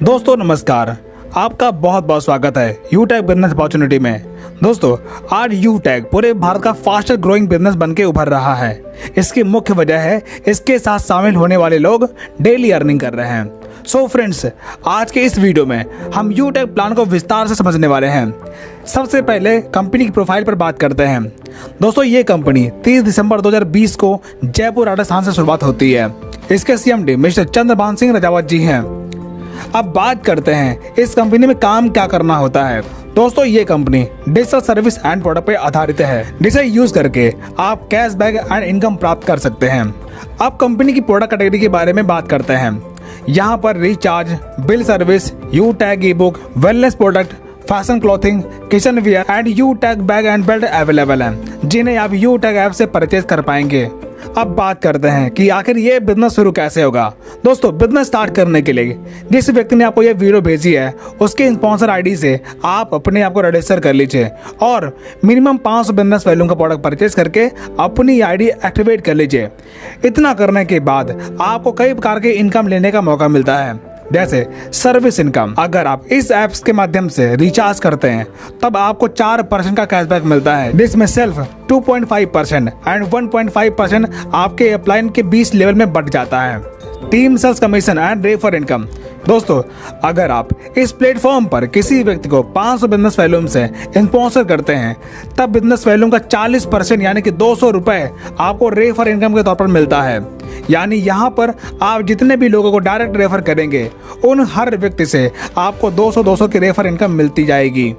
दोस्तों नमस्कार, आपका बहुत बहुत स्वागत है यूटेक बिजनेस अपॉर्चुनिटी में। दोस्तों आज यूटेक पूरे भारत का फास्टर ग्रोइंग बिजनेस बनके उभर रहा है। इसकी मुख्य वजह है इसके साथ शामिल होने वाले लोग डेली अर्निंग कर रहे हैं। सो फ्रेंड्स, आज के इस वीडियो में हम यूटेक प्लान को विस्तार से समझने वाले हैं। सबसे पहले कंपनी की प्रोफाइल पर बात करते हैं। दोस्तों ये कंपनी 30 दिसंबर 2020 को जयपुर राजस्थान से शुरुआत होती है। इसके CMD मिस्टर चंद्रभान सिंह रजावत जी हैं। अब बात करते हैं इस कंपनी में काम क्या करना होता है। दोस्तों ये company digital service and product पे आधारित है, जिसे यूज करके आप कैशबैक एंड इनकम प्राप्त कर सकते हैं। अब कंपनी की प्रोडक्ट कैटेगरी के बारे में बात करते हैं। यहाँ पर recharge, bill service, यूटेक E book, wellness product, fashion clothing, kitchen wear and यूटेक bag and belt available हैं, जिन्हें आप यूटेक ऐप से परचेज कर पाएंगे। अब बात करते हैं कि आखिर ये बिजनेस शुरू कैसे होगा। दोस्तों बिजनेस स्टार्ट करने के लिए जिस व्यक्ति ने आपको ये वीडियो भेजी है उसके स्पॉन्सर आईडी से आप अपने आप को रजिस्टर कर लीजिए और मिनिमम 500 बिजनेस वैल्यू का प्रोडक्ट परचेज करके अपनी आईडी एक्टिवेट कर लीजिए। इतना करने के बाद आपको कई प्रकार के इनकम लेने का मौका मिलता है, जैसे सर्विस इनकम। अगर आप इस ऐप्स के माध्यम से रिचार्ज करते हैं तब आपको 4% का कैशबैक मिलता है, जिसमें सेल्फ 2.5% एंड 1.5% आपके अपलाइन के 20 लेवल में बढ़ जाता है। Team sales commission and refer income. दोस्तों अगर आप इस प्लेटफॉर्म पर किसी व्यक्ति को 500 बिजनेस वैल्यूम से स्पॉन्सर करते हैं तब बिजनेस वैल्यूम का 40% यानी कि 200 रुपए आपको रेफर इनकम के तौर पर मिलता है। यानी यहाँ पर आप जितने भी लोगों को डायरेक्ट रेफर करेंगे उन हर व्यक्ति से आपको 200 की रेफर इनकम मिलती जाएगी।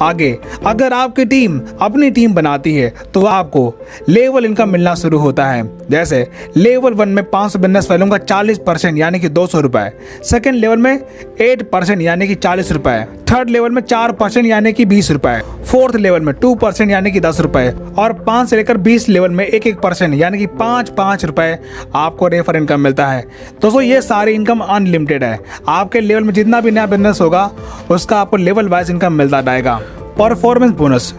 आगे अगर आपकी टीम अपनी टीम बनाती है तो आपको लेवल इनकम मिलना शुरू होता है। जैसे लेवल 1 में 500 बिजनेस वैल्यूम का 40% यानी कि 200 रुपए, सेकेंड लेवल में 8% यानी कि 40 रुपए, थर्ड लेवल में 4% यानी कि 20 रुपए, फोर्थ लेवल में 2% यानी कि 10 रुपए और 5 से लेकर 20 लेवल में 1% यानी कि 5 रुपए आपको रेफर इनकम मिलता है। दोस्तों ये सारी इनकम अनलिमिटेड है। आपके लेवल में जितना भी नया बिजनेस होगा उसका आपको लेवल वाइज इनकम मिलता जाएगा। Performance bonus.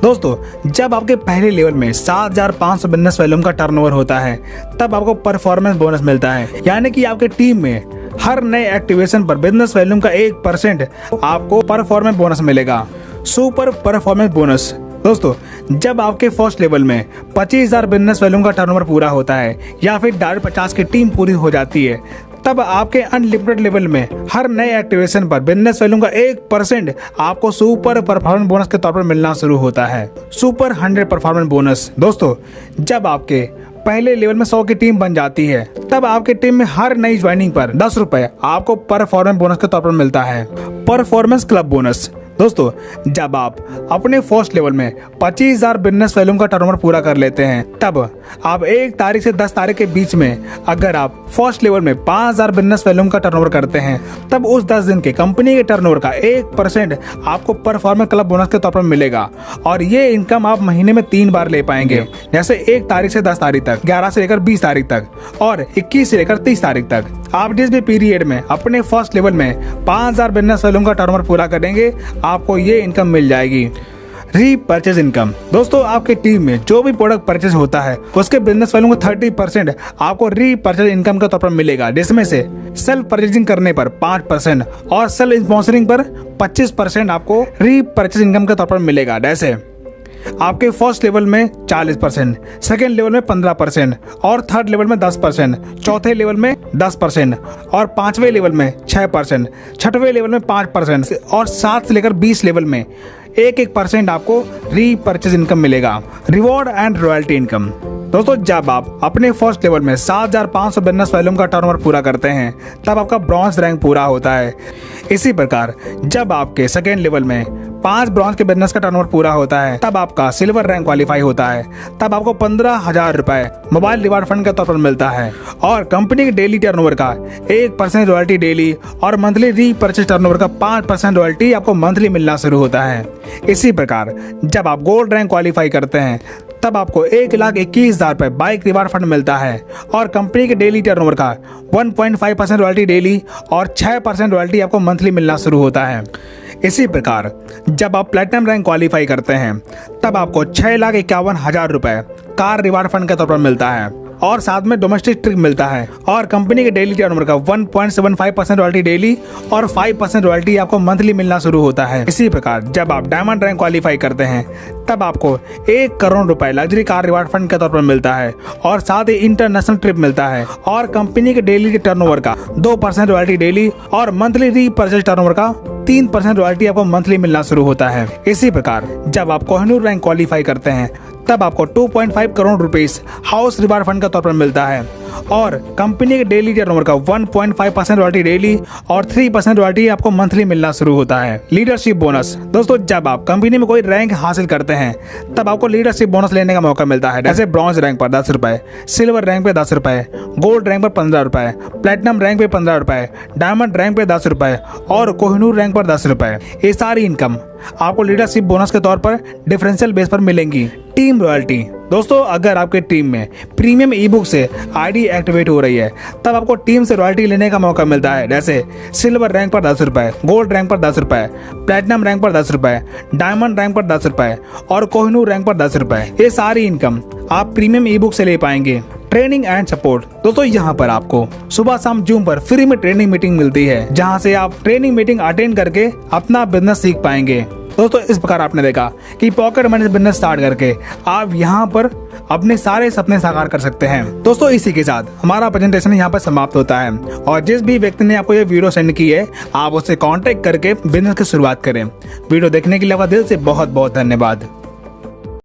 दोस्तों जब आपके पहले लेवल में 7,500 बिजनेस वैल्यूम का टर्नओवर होता है तब आपको परफॉर्मेंस बोनस मिलता है, यानी कि आपके टीम में हर नए एक्टिवेशन पर बिजनेस वैल्यूम का 1% आपको परफॉर्मेंस बोनस मिलेगा। Super performance bonus. दोस्तों जब आपके फर्स्ट लेवल में 25,000 बिजनेस वैल्यूम का टर्नओवर पूरा होता है या फिर 50 की टीम पूरी हो जाती है तब आपके अनलिमिटेड लेवल में हर नए एक्टिवेशन पर बिजनेस वैल्यूम का 1% आपको सुपर परफॉर्मेंस बोनस के तौर पर मिलना शुरू होता है। Super 100 performance bonus. दोस्तों जब आपके पहले लेवल में 100 की टीम बन जाती है तब आपके टीम में हर नई ज्वाइनिंग पर 10 रुपए आपको परफॉर्मेंस बोनस के तौर पर मिलता है। Performance club bonus. दोस्तों जब आप अपने फर्स्ट लेवल में 25,000 बिजनेस वैल्यूम का टर्नओवर पूरा कर लेते हैं तब आप 1 तारीख से 10 तारीख के बीच में अगर आप फर्स्ट लेवल में 5,000 बिजनेस वैल्यूम का टर्नओवर करते हैं तब उस 10 दिन के कंपनी के टर्नओवर का 1% आपको परफॉर्मेंस क्लब बोनस के तौर पर मिलेगा और ये इनकम आप महीने में 3 बार ले पाएंगे, जैसे 1 तारीख से 10 तारीख तक, 11 से लेकर 20 तारीख तक और 21 से लेकर 30 तारीख तक। आप जिस भी पीरियड में अपने फर्स्ट लेवल में 5,000 बिजनेस वैल्यूम का टर्नओवर पूरा करेंगे आपको ये इनकम मिल जाएगी। Repurchase income. दोस्तों आपकी टीम में जो भी प्रोडक्ट परचेज होता है उसके बिजनेस वैल्यू का 30% आपको रीपरचेज इनकम के तौर पर मिलेगा, जिसमें से सेल्फ परचेजिंग करने पर 5% और सेल्फ स्पॉन्सरिंग पर 25% आपको रीपरचेज इनकम के तौर पर मिलेगा। जैसे आपके फर्स्ट लेवल में 40%, सेकेंड लेवल में 15% और थर्ड लेवल में 10%, चौथे लेवल में 10% और 5वें लेवल में 6%, छठवें लेवल में 5% और 7 से लेकर 20 लेवल में 1% आपको रीपरचेज इनकम मिलेगा। Reward and royalty income. दोस्तों जब आप अपने फर्स्ट लेवल में 7,500 बिजनेस वैल्यूम का टर्नओवर पूरा करते हैं तब आपका ब्रॉन्ज रैंक पूरा होता है। इसी प्रकार जब आपके सेकेंड लेवल में 5 ब्रॉन्ज के बिजनेस का टर्नओवर पूरा होता है तब आपका सिल्वर रैंक क्वालिफाई होता है, तब आपको 15,000 रुपए मोबाइल रिवार्ड फंड के तौर पर मिलता है और कंपनी के डेली टर्नओवर का 1% रॉयल्टी डेली और मंथली रीपरचेज टर्नओवर का 5% रॉयल्टी आपको मंथली मिलना शुरू होता है। इसी प्रकार जब आप गोल्ड रैंक क्वालिफाई करते हैं तब आपको 1,21,000 रुपए बाइक रिवार्ड फंड मिलता है और कंपनी के डेली टर्नओवर का 1.5% रॉयल्टी डेली और 6% रॉयल्टी आपको मंथली मिलना शुरू होता है। इसी प्रकार जब आप प्लेटिनम रैंक क्वालिफाई करते हैं तब आपको 6,51,000 रुपए कार रिवार्ड फंड के तौर पर मिलता है और साथ में डोमेस्टिक ट्रिप मिलता है। और कंपनी के डेली टर्नओवर का 1.75% रॉयल्टी डेली और 5% रॉयल्टी आपको मंथली मिलना शुरू होता है। इसी प्रकार जब आप डायमंड रैंक क्वालिफाई करते हैं तब आपको 1 करोड़ रुपए लग्जरी कार रिवार्ड फंड के तौर पर मिलता है और साथ ही इंटरनेशनल ट्रिप मिलता है। और कंपनी के डेली टर्नओवर का 2% रॉयल्टी डेली और मंथली रीपर्चेज टर्नओवर का 3% रॉयल्टी आपको मंथली मिलना शुरू होता है। इसी प्रकार जब आप कोहिनूर रैंक क्वालिफाई करते हैं तब आपको 2.5 crore rupees house reward fund के तौर पर मिलता है और कंपनी के डेली टर्नओवर का 1.5% रॉयल्टी डेली और 3% रॉयल्टी आपको मंथली मिलना शुरू होता है। लीडरशिप बोनस दोस्तों, जब आप कंपनी में कोई रैंक हासिल करते हैं तब आपको लीडरशिप बोनस लेने का मौका मिलता है। जैसे ब्रॉन्ज रैंक पर 10 रुपए, सिल्वर रैंक पे 10 रुपए, गोल्ड रैंक पर 15 रुपए, प्लेटिनम रैंक पे 15 रुपए, डायमंड रैंक पे 10 रुपए और कोहिनूर रैंक पर 10 रुपए। ये सारी इनकम आपको लीडरशिप बोनस के तौर पर डिफरेंशियल बेस पर मिलेंगी। टीम रॉयल्टी दोस्तों, अगर आपके टीम में प्रीमियम ई बुक से आईडी एक्टिवेट हो रही है तब आपको टीम से रॉयल्टी लेने का मौका मिलता है। जैसे सिल्वर रैंक पर 10 रुपए, गोल्ड रैंक पर 10 रुपए, प्लेटिनम रैंक पर 10 रुपए, डायमंड रैंक पर 10 रुपए और कोहिनूर रैंक पर 10 रुपए। ये सारी इनकम आप प्रीमियम ई बुक से ले पाएंगे। ट्रेनिंग एंड सपोर्ट दोस्तों, यहाँ पर आपको सुबह शाम जूम पर फ्री में ट्रेनिंग मीटिंग मिलती है जहाँ से आप ट्रेनिंग मीटिंग अटेंड करके अपना बिजनेस सीख पाएंगे। दोस्तों इस प्रकार आपने देखा कि पॉकेट मनी बिजनेस स्टार्ट करके आप यहाँ पर अपने सारे सपने साकार कर सकते हैं। दोस्तों इसी के साथ हमारा प्रेजेंटेशन यहाँ पर समाप्त होता है और जिस भी व्यक्ति ने आपको ये वीडियो सेंड की है आप उससे कांटेक्ट करके बिजनेस की शुरुआत करें। वीडियो देखने के लिए आपका दिल से बहुत बहुत धन्यवाद।